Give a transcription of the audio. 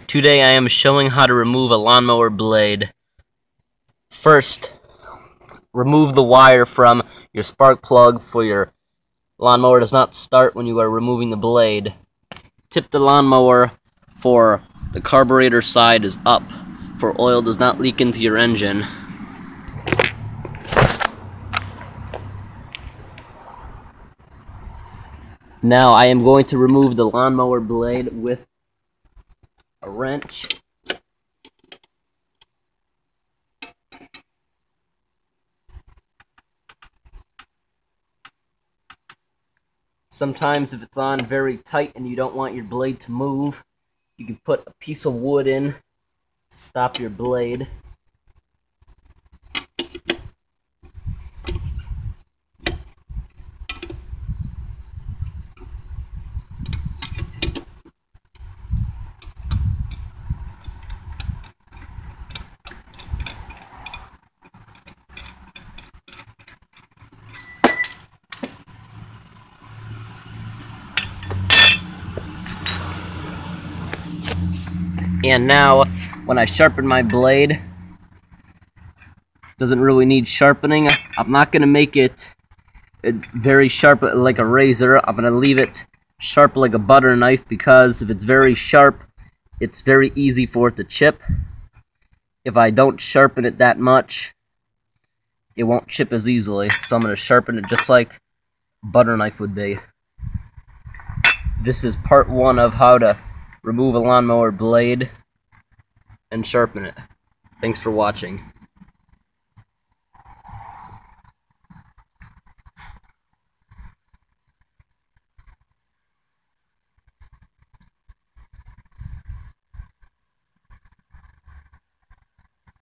Today I am showing how to remove a lawnmower blade. First, remove the wire from your spark plug for your lawnmower does not start when you are removing the blade. Tip the lawnmower for the carburetor side is up, for oil does not leak into your engine. Now I am going to remove the lawnmower blade with a wrench. Sometimes if it's on very tight and you don't want your blade to move, you can put a piece of wood in to stop your blade. And now, when I sharpen my blade, doesn't really need sharpening. I'm not going to make it very sharp like a razor. I'm going to leave it sharp like a butter knife, because if it's very sharp, it's very easy for it to chip. If I don't sharpen it that much, it won't chip as easily. So I'm going to sharpen it just like a butter knife would be. This is part 1 of how to remove a lawnmower blade and sharpen it. Thanks for watching.